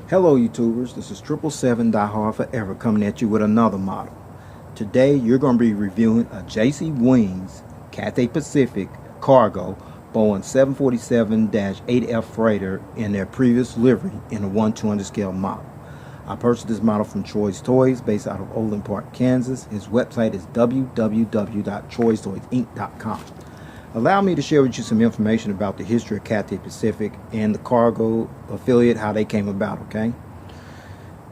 Hello YouTubers, this is 777 Die Hard Forever coming at you with another model. Today you're going to be reviewing a J.C. Wings Cathay Pacific Cargo Boeing 747-8F Freighter in their previous livery in a 1/200 scale model. I purchased this model from Troy's Toys based out of Overland Park, Kansas. His website is www.troystoysinc.com. Allow me to share with you some information about the history of Cathay Pacific and the cargo affiliate, how they came about, okay?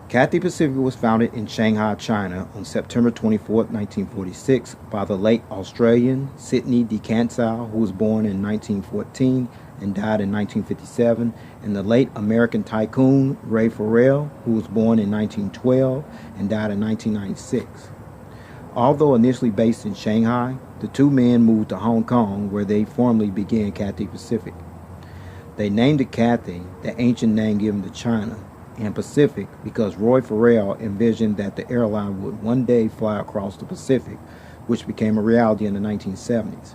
Cathay Pacific was founded in Shanghai, China on September 24, 1946 by the late Australian Sidney de Cansau, who was born in 1914 and died in 1957, and the late American tycoon Ray Farrell, who was born in 1912 and died in 1996. Although initially based in Shanghai, the two men moved to Hong Kong, where they formally began Cathay Pacific. They named it Cathay, the ancient name given to China, and Pacific because Roy Farrell envisioned that the airline would one day fly across the Pacific, which became a reality in the 1970s.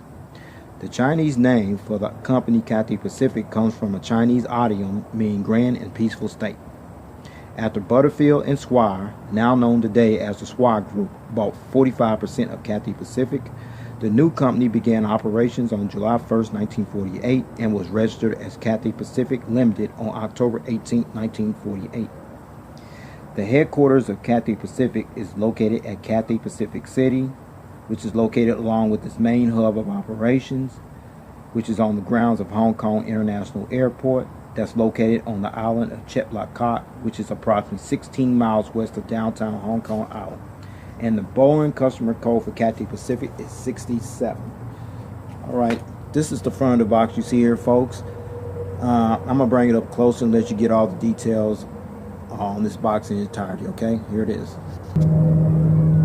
The Chinese name for the company Cathay Pacific comes from a Chinese idiom meaning grand and peaceful state. After Butterfield and Swire, now known today as the Swire Group, bought 45% of Cathay Pacific, the new company began operations on July 1, 1948 and was registered as Cathay Pacific Limited on October 18, 1948. The headquarters of Cathay Pacific is located at Cathay Pacific City, which is located along with its main hub of operations, which is on the grounds of Hong Kong International Airport. That's located on the island of Chetlakot, which is approximately 16 miles west of downtown Hong Kong Island. And the Boeing customer code for Cathay Pacific is 67. Alright, this is the front of the box you see here, folks. I'm going to bring it up closer and let you get all the details on this box in its entirety, okay? Here it is.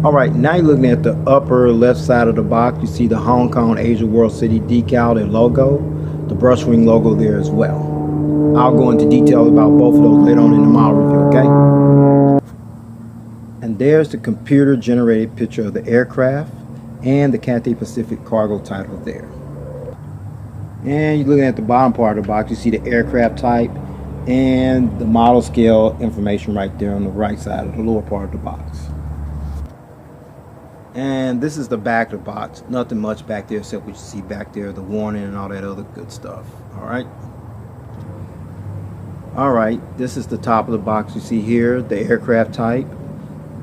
Alright, now you're looking at the upper left side of the box. You see the Hong Kong Asia World City decal and logo, the Brushwing logo there as well. I'll go into detail about both of those later on in the model review, okay? And there's the computer generated picture of the aircraft and the Cathay Pacific cargo title there. And you're looking at the bottom part of the box, you see the aircraft type and the model scale information right there on the right side of the lower part of the box. And this is the back of the box. Nothing much back there except what you see back there, the warning and all that other good stuff. Alright, this is the top of the box you see here, the aircraft type,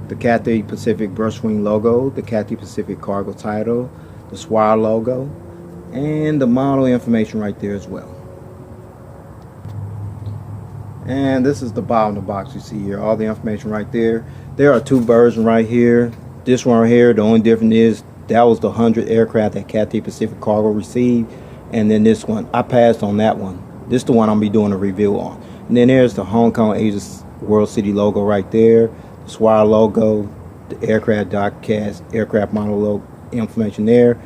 the Cathay Pacific Brushwing logo, the Cathay Pacific cargo title, the Swire logo, and the model information right there as well. And this is the bottom of the box you see here, all the information right there. There are two versions right here. This one right here, the only difference is that was the 100 aircraft that Cathay Pacific Cargo received, and then this one, I passed on that one. This is the one I'm going to be doing a review on. And then there's the Hong Kong Asia World City logo right there, the Swire logo, the aircraft diecast, aircraft model logo information there,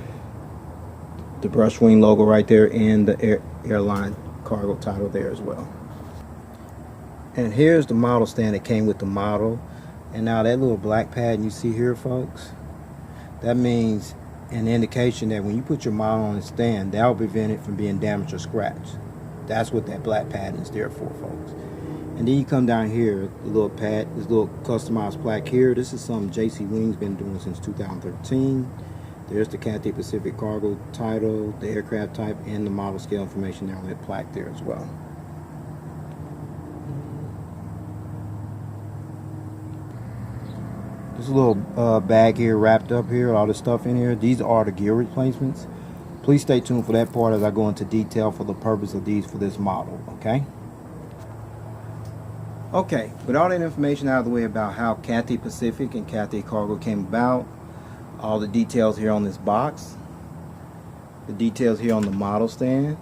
the Brushwing logo right there, and the airline cargo title there as well. And here's the model stand that came with the model. And now that little black pad you see here, folks, that means an indication that when you put your model on the stand, that will prevent it from being damaged or scratched. That's what that black pad is there for, folks. And then you come down here, the little pad, this little customized plaque here. This is something J.C. Wings been doing since 2013. There's the Cathay Pacific cargo title, the aircraft type, and the model scale information down on that plaque there as well. This little bag here wrapped up here, all this stuff in here. These are the gear replacements. Please stay tuned for that part as I go into detail for the purpose of these for this model, okay? Okay, with all that information out of the way about how Cathay Pacific and Cathay Cargo came about, all the details here on this box, the details here on the model stand,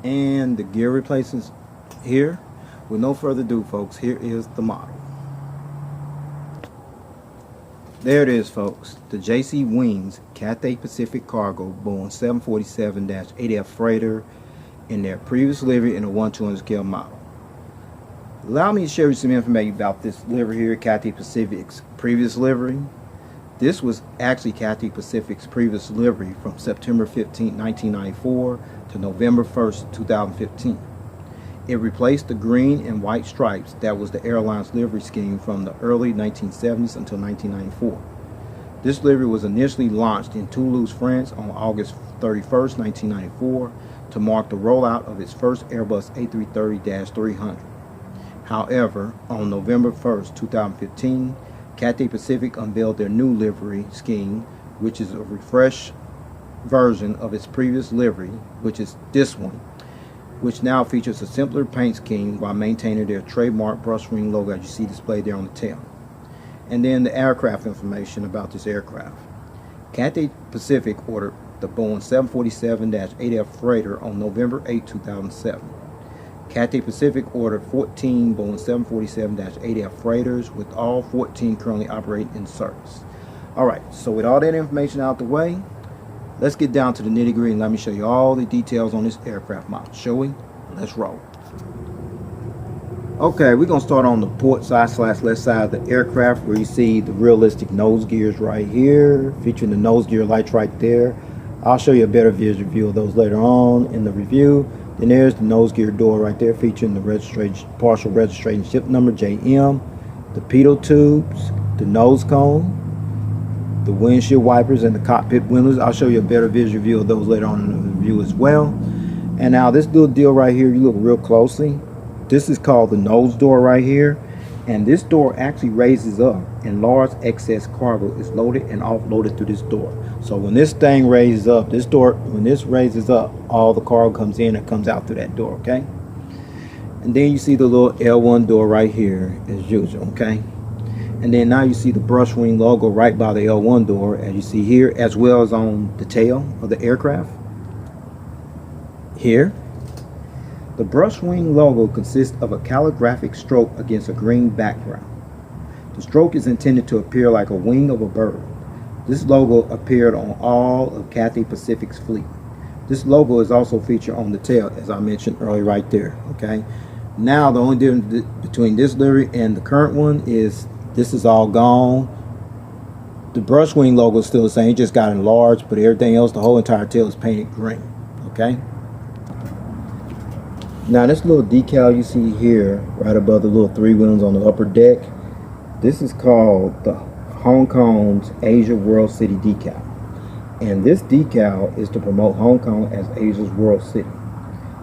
and the gear replacements here, with no further ado, folks, here is the model. There it is, folks, the J.C. Wings Cathay Pacific Cargo Boeing 747-8F Freighter in their previous livery in a 1/200 scale model. Allow me to share with you some information about this livery here, Cathay Pacific's previous livery. This was actually Cathay Pacific's previous livery from September 15, 1994 to November 1st, 2015. It replaced the green and white stripes that was the airline's livery scheme from the early 1970s until 1994. This livery was initially launched in Toulouse, France on August 31st, 1994 to mark the rollout of its first Airbus A330-300. However, on November 1st, 2015, Cathay Pacific unveiled their new livery scheme, which is a refreshed version of its previous livery, which is this one, which now features a simpler paint scheme while maintaining their trademark Brushwing logo as you see displayed there on the tail. And then the aircraft information about this aircraft. Cathay Pacific ordered the Boeing 747-8F Frieghter on November 8, 2007. Cathay Pacific ordered 14 Boeing 747-8F Friehters, with all 14 currently operating in service. Alright, so with all that information out the way, let's get down to the nitty-gritty and let me show you all the details on this aircraft model. Shall we? Let's roll. Okay, we're going to start on the port side / left side of the aircraft, where you see the realistic nose gears right here, featuring the nose gear lights right there. I'll show you a better visual view of those later on in the review. Then there's the nose gear door right there, featuring the registration, partial registration ship number JM, the pitot tubes, the nose cone, the windshield wipers, and the cockpit windows. I'll show you a better visual view of those later on in the review as well. And now this little deal right here, you look real closely. This is called the nose door right here, and this door actually raises up, and large excess cargo is loaded and offloaded through this door. So when this thing raises up, this door, when this raises up, all the cargo comes in and comes out through that door, okay? And then you see the little L1 door right here as usual, okay? And then now you see the Brushwing logo right by the L1 door, as you see here, as well as on the tail of the aircraft here. The Brushwing logo consists of a calligraphic stroke against a green background. The stroke is intended to appear like a wing of a bird. This logo appeared on all of Cathay Pacific's fleet. This logo is also featured on the tail, as I mentioned earlier right there, okay? Now the only difference between this livery and the current one is this is all gone. The Brushwing logo is still the same, it just got enlarged, but everything else, the whole entire tail is painted green, okay? Now this little decal you see here, right above the little 3 wheels on the upper deck, this is called the Hong Kong's Asia World City decal. And this decal is to promote Hong Kong as Asia's World City.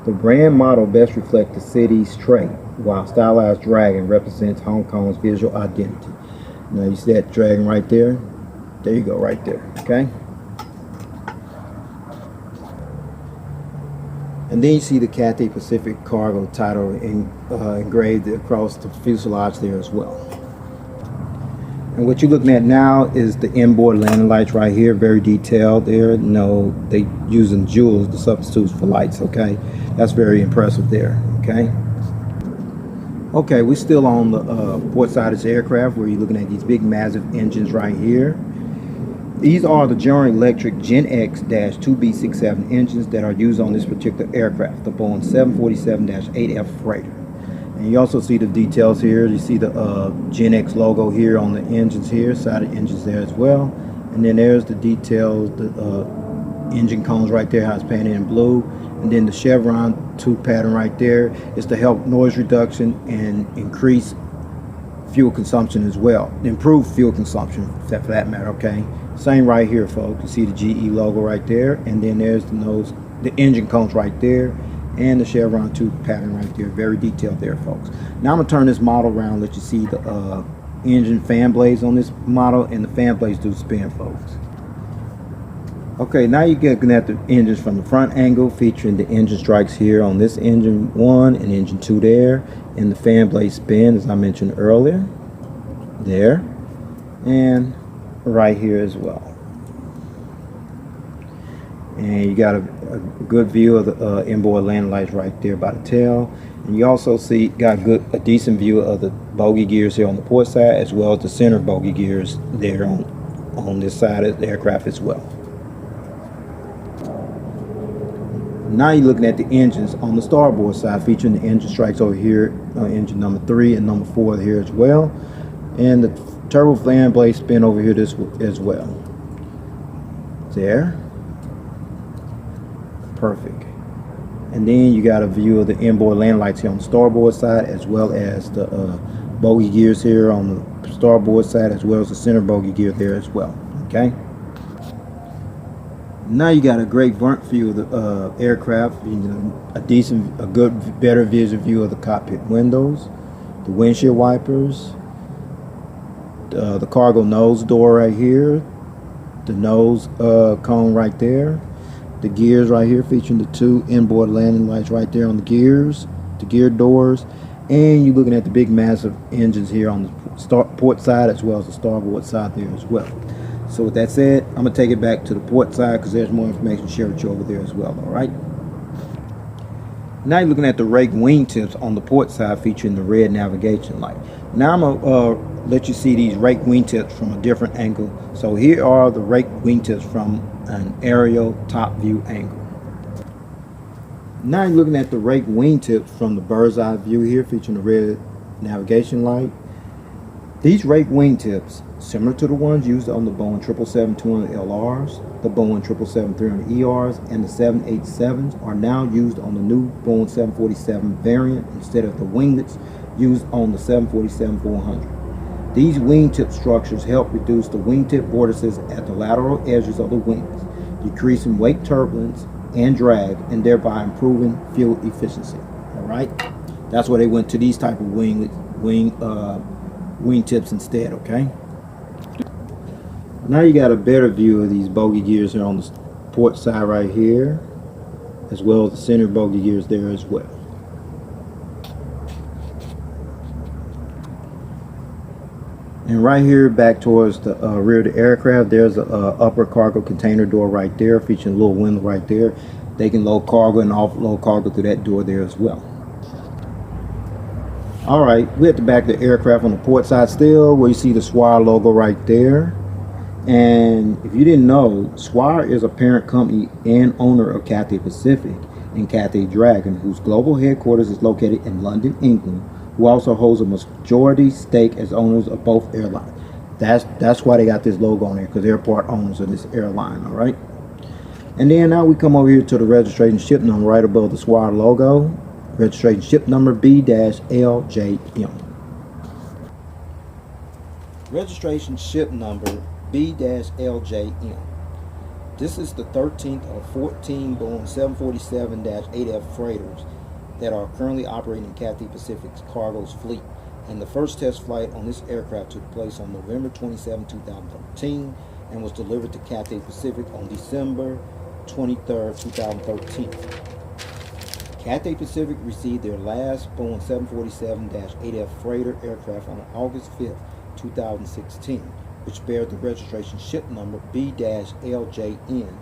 The brand motto best reflects the city's trait, while stylized dragon represents Hong Kong's visual identity. Now you see that dragon right there? There you go, right there, okay? And then you see the Cathay Pacific Cargo title engraved across the fuselage there as well. And what you're looking at now is the inboard landing lights right here, very detailed there. No, they using jewels, the substitutes for lights, okay? That's very impressive there, okay? Okay, we're still on the port side of this aircraft, where you're looking at these big massive engines right here. These are the General Electric Gen X-2B67 engines that are used on this particular aircraft, the Boeing 747-8F Frieghter. And you also see the details here. You see the Gen X logo here on the engines here, side of the engines there as well. And then there's the details, the engine cones right there, how it's painted in blue. And then the chevron tube pattern right there is to help noise reduction and increase fuel consumption as well. Improve fuel consumption, for that matter, okay? Same right here, folks. You see the GE logo right there, and then there's the nose, the engine cones right there, and the chevron tube pattern right there. Very detailed there, folks. Now I'm gonna turn this model around, let you see the engine fan blades on this model, and the fan blades do spin, folks. Okay, now you're looking at the engines from the front angle, featuring the engine strikes here on this engine 1 and engine 2 there, and the fan blade spin, as I mentioned earlier, there, and right here as well. And you got a good view of the inboard landing lights right there by the tail, and you also see got a decent view of the bogey gears here on the port side, as well as the center bogey gears there on this side of the aircraft as well. Now you're looking at the engines on the starboard side, featuring the engine strikes over here, engine number 3 and number 4 here as well, and the turbo fan blade spin over here as well. There, perfect. And then you got a view of the inboard landing lights here on the starboard side, as well as the bogey gears here on the starboard side, as well as the center bogey gear there as well. Okay. Now you got a great front view of the aircraft, a good, better vision view of the cockpit windows, the windshield wipers, the cargo nose door right here, the nose cone right there, the gears right here featuring the two inboard landing lights right there on the gears, the gear doors, and you're looking at the big massive engines here on the port side as well as the starboard side there as well. So with that said, I'm going to take it back to the port side because there's more information to share with you over there as well. Alright. Now you're looking at the rake wingtips on the port side featuring the red navigation light. Now I'm going to let you see these rake wingtips from a different angle. So here are the rake wingtips from an aerial top view angle. Now you're looking at the rake wingtips from the bird's eye view here featuring the red navigation light. These rake wingtips, similar to the ones used on the Boeing 777-200LRs, the Boeing 777-300ERs, and the 787s, are now used on the new Boeing 747 variant instead of the winglets used on the 747-400. These wingtip structures help reduce the wingtip vortices at the lateral edges of the wings, decreasing wake turbulence and drag, and thereby improving fuel efficiency. All right, that's why they went to these type of wingtips instead. Okay. Now you got a better view of these bogey gears here on the port side right here, as well as the center bogey gears there as well. And right here back towards the rear of the aircraft, there's a upper cargo container door right there featuring a little window right there. They can load cargo and offload cargo through that door there as well. Alright, we're at the back of the aircraft on the port side still, where you see the Swire logo right there. And if you didn't know, Swire is a parent company and owner of Cathay Pacific and Cathay Dragon, whose global headquarters is located in London, England, who also holds a majority stake as owners of both airlines. That's why they got this logo on there, because they're part owners of this airline. Alright. And then now we come over here to the registration ship number right above the Swire logo. Registration ship number B-LJM. Registration ship number B-LJM. This is the 13th of 14 Boeing 747-8F freighters that are currently operating in Cathay Pacific's cargo's fleet. And the first test flight on this aircraft took place on November 27, 2013 and was delivered to Cathay Pacific on December 23, 2013. Cathay Pacific received their last Boeing 747-8F freighter aircraft on August 5, 2016, which bears the registration ship number B-LJN,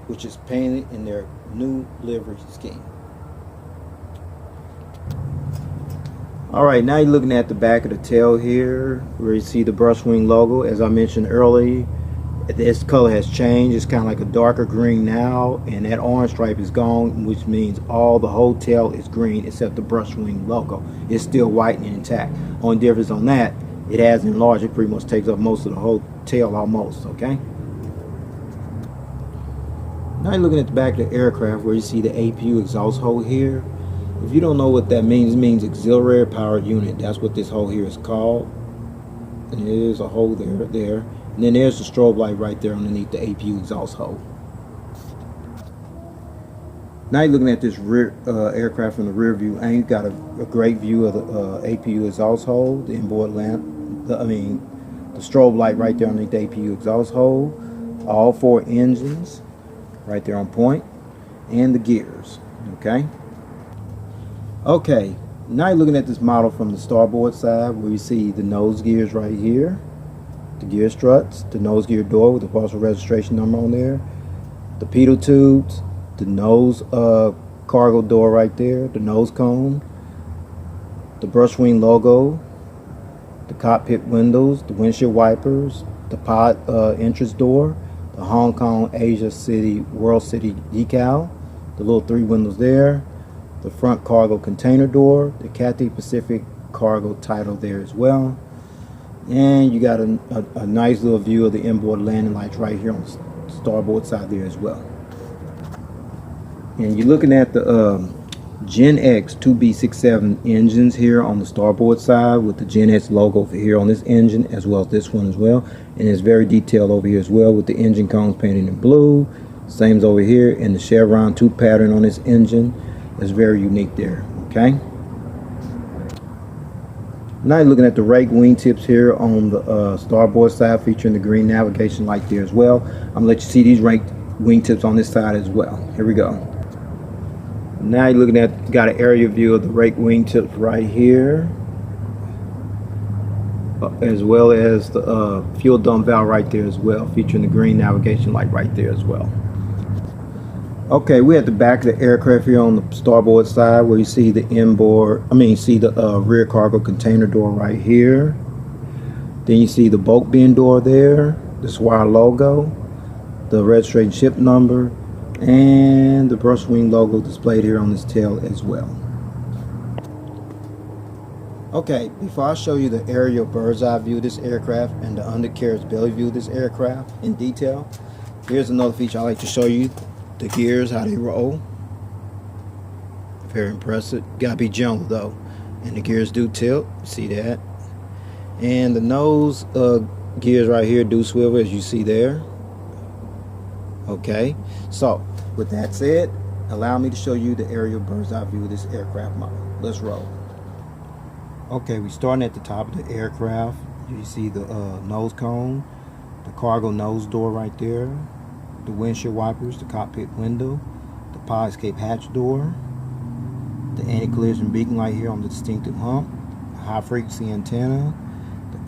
which is painted in their new livery scheme. Alright, now you're looking at the back of the tail here, where you see the Brushwing logo. As I mentioned earlier, this color has changed. It's kind of like a darker green now, and that orange stripe is gone, which means all the whole tail is green except the Brushwing logo. It's still white and intact. Only difference on that, it has enlarged. It pretty much takes up most of the whole tail almost. Okay. Now you're looking at the back of the aircraft, where you see the APU exhaust hole here. If you don't know what that means, it means auxiliary power unit. That's what this hole here is called. And there's a hole there. And then there's the strobe light right there underneath the APU exhaust hole. Now you're looking at this rear aircraft from the rear view, and you've got a great view of the APU exhaust hole, the inboard lamp, the strobe light right there underneath the APU exhaust hole, all four engines right there on point, and the gears. Okay, now you're looking at this model from the starboard side, where you see the nose gears right here, the gear struts, the nose gear door with the parcel registration number on there, the pedal tubes, the nose cargo door right there, the nose cone, the Brushwing logo, the cockpit windows, the windshield wipers, the pod entrance door, the Hong Kong Asia City World City decal, the little three windows there, the front cargo container door, the Cathay Pacific cargo title there as well. And you got a nice little view of the inboard landing lights right here on the starboard side there as well. And you're looking at the Gen X 2B67 engines here on the starboard side with the Gen X logo over here on this engine, as well as this one as well. And it's very detailed over here as well with the engine cones painted in blue. Same as over here, and the chevron tube pattern on this engine is very unique there. Okay. Now you're looking at the rake wingtips here on the starboard side, featuring the green navigation light there as well. I'm gonna let you see these rake wingtips on this side as well. Here we go. Now you're looking at, got an area view of the rake wingtips right here, as well as the fuel dump valve right there as well, featuring the green navigation light right there as well. Okay, we're at the back of the aircraft here on the starboard side, where you see the see the rear cargo container door right here. Then you see the bulk bin door there, the Swire logo, the registration ship number, and the Brushwing logo displayed here on this tail as well. Okay, before I show you the aerial bird's eye view of this aircraft and the undercarriage belly view of this aircraft in detail, here's another feature I like to show you: the gears, how they roll. Very impressive. Gotta be gentle though, and the gears do tilt. See that? And the nose gears right here do swivel, as you see there. Okay, so with that said, allow me to show you the aerial bird's eye view of this aircraft model. Let's roll. Okay, we're starting at the top of the aircraft. You see the nose cone, the cargo nose door right there, the windshield wipers, the cockpit window, the pilot escape hatch door, the anti-collision beacon light here on the distinctive hump, a high frequency antenna, the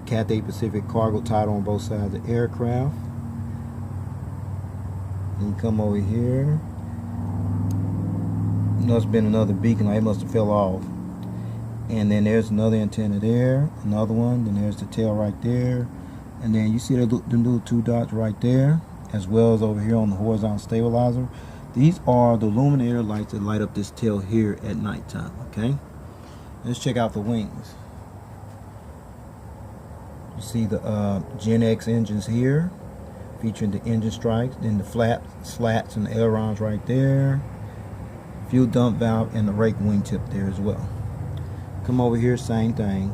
Cathay Pacific Cargo title on both sides of the aircraft. Then you come over here. Must have been another beacon light. It must have fell off. And then there's another antenna there, another one. Then there's the tail right there. And then you see the little two dots right there, as well as over here on the horizontal stabilizer. These are the illuminator lights that light up this tail here at nighttime. Okay. Let's check out the wings. You see the Gen X engines here, featuring the engine strikes, then the flaps, slats, and the ailerons right there. Fuel dump valve and the rake wingtip there as well. Come over here, same thing.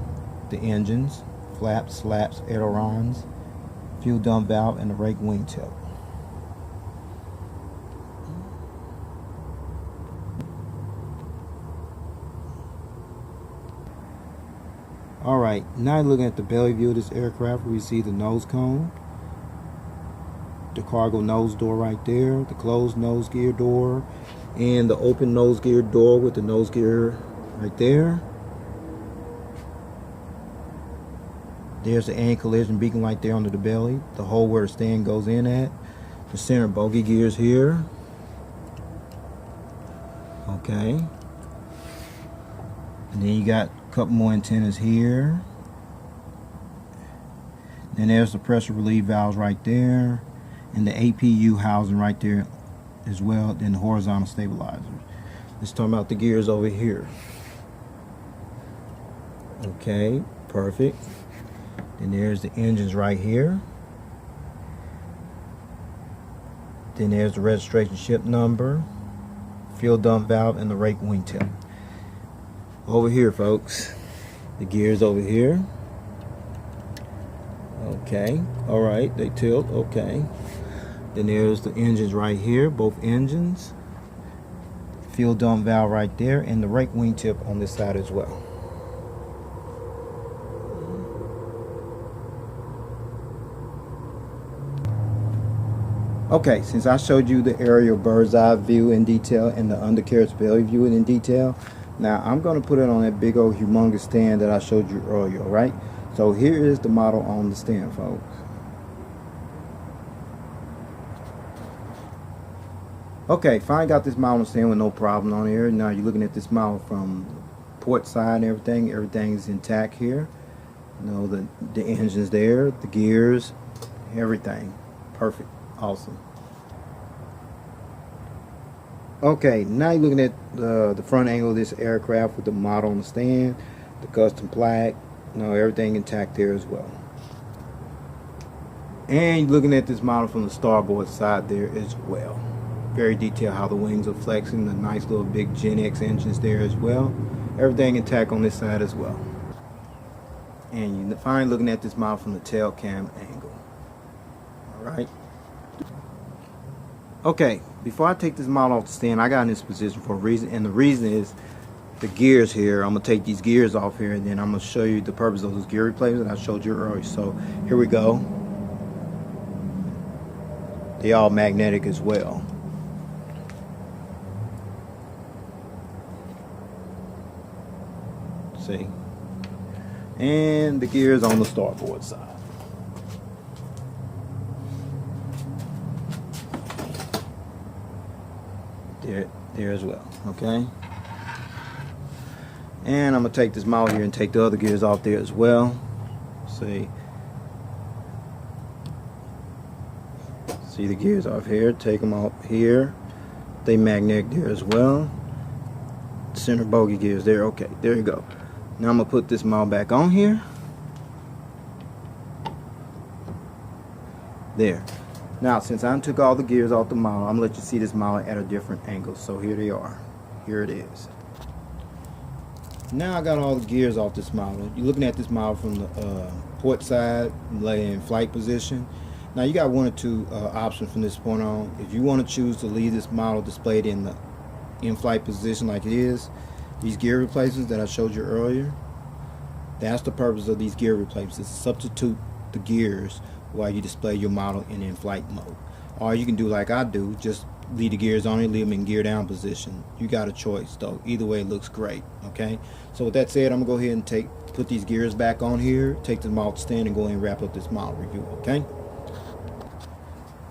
The engines, flaps, slats, ailerons, fuel dump valve, and the rake wingtip. Alright, now looking at the belly view of this aircraft, we see the nose cone, the cargo nose door right there, the closed nose gear door, and the open nose gear door with the nose gear right there. There's the anti-collision beacon light there under the belly, the hole where the stand goes in at, the center bogey gears here. Okay. And then you got a couple more antennas here. Then there's the pressure relief valves right there, and the APU housing right there as well, then the horizontal stabilizer. Let's talk about the gears over here. Okay, perfect. Then there's the engines right here. Then there's the registration ship number, fuel dump valve, and the rake wingtip. Over here, folks, the gears over here. Okay, all right, they tilt. Okay. Then there's the engines right here, both engines. Fuel dump valve right there, and the rake wingtip on this side as well. Okay, since I showed you the aerial bird's eye view in detail and the undercarriage belly view in detail, now I'm going to put it on that big old humongous stand that I showed you earlier, right? So here is the model on the stand, folks. Okay, finally got this model on the stand with no problem on here. Now you're looking at this model from port side and everything. Everything's intact here. You know, the engine's there, the gears, everything. Perfect. Awesome. Okay, now you're looking at the front angle of this aircraft with the model on the stand, the custom plaque, you know, everything intact there as well. And you're looking at this model from the starboard side there as well. Very detailed how the wings are flexing. The nice little big Gen X engines there as well. Everything intact on this side as well. And you're finally looking at this model from the tail cam angle. Alright. Okay, before I take this model off the stand, I got in this position for a reason, and the reason is the gears here. I'm going to take these gears off here, and then I'm going to show you the purpose of those gear replacements that I showed you earlier. So here we go. They all magnetic as well. See? And the gears on the starboard side. There as well. Okay? And I'm going to take this model here and take the other gears off there as well. See the gears off here. Take them off here. They magnetic there as well. Center bogey gears there. Okay, there you go. Now I'm going to put this model back on here. There. Now, since I took all the gears off the model, I'm going to let you see this model at a different angle. So here they are. Here it is. Now I got all the gears off this model. You're looking at this model from the port side, laying in flight position. Now you got one or two options from this point on. If you want to choose to leave this model displayed in the in-flight position like it is, these gear replacements that I showed you earlier, that's the purpose of these gear replacements, is to substitute the gears while you display your model in in-flight mode. Or you can do like I do, just leave the gears on and leave them in gear down position. You got a choice though. Either way it looks great. Okay, so with that said, I'm gonna go ahead and put these gears back on here, take the model to stand, and go ahead and wrap up this model review.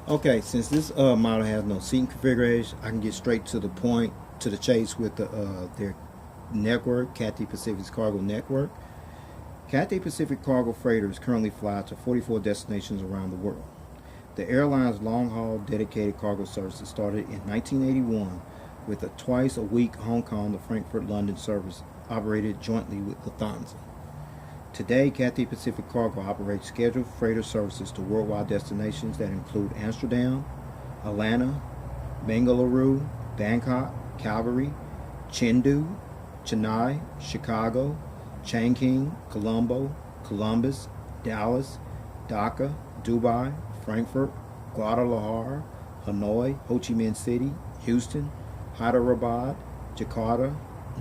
Okay, since this model has no seating configuration, I can get straight to the point, to the chase with their network, Cathay Pacific Cargo network. Cathay Pacific Cargo freighters currently fly to 44 destinations around the world. The airline's long-haul dedicated cargo services started in 1981 with a twice-a-week Hong Kong to Frankfurt London service operated jointly with Lufthansa. Today, Cathay Pacific Cargo operates scheduled freighter services to worldwide destinations that include Amsterdam, Atlanta, Bengaluru, Bangkok, Calgary, Chengdu, Chennai, Chicago, Chongqing, Colombo, Columbus, Dallas, Dhaka, Dubai, Frankfurt, Guadalajara, Hanoi, Ho Chi Minh City, Houston, Hyderabad, Jakarta,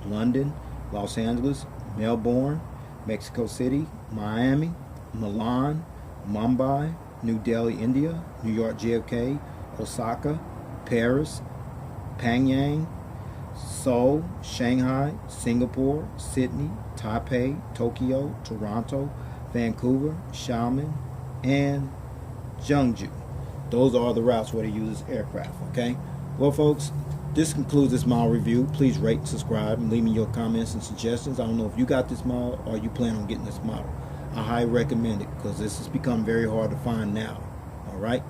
London, Los Angeles, Melbourne, Mexico City, Miami, Milan, Mumbai, New Delhi, India, New York JFK, Osaka, Paris, Pyongyang, Seoul, Shanghai, Singapore, Sydney, Taipei, Tokyo, Toronto, Vancouver, Xiamen, and Jeonju. Those are the routes where they use this aircraft. Okay, well folks, this concludes this model review. Please rate and subscribe and leave me your comments and suggestions. I don't know if you got this model or you plan on getting this model. I highly recommend it because this has become very hard to find now. Alright,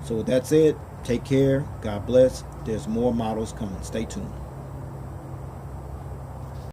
so with that said, take care, God bless. There's more models coming. Stay tuned.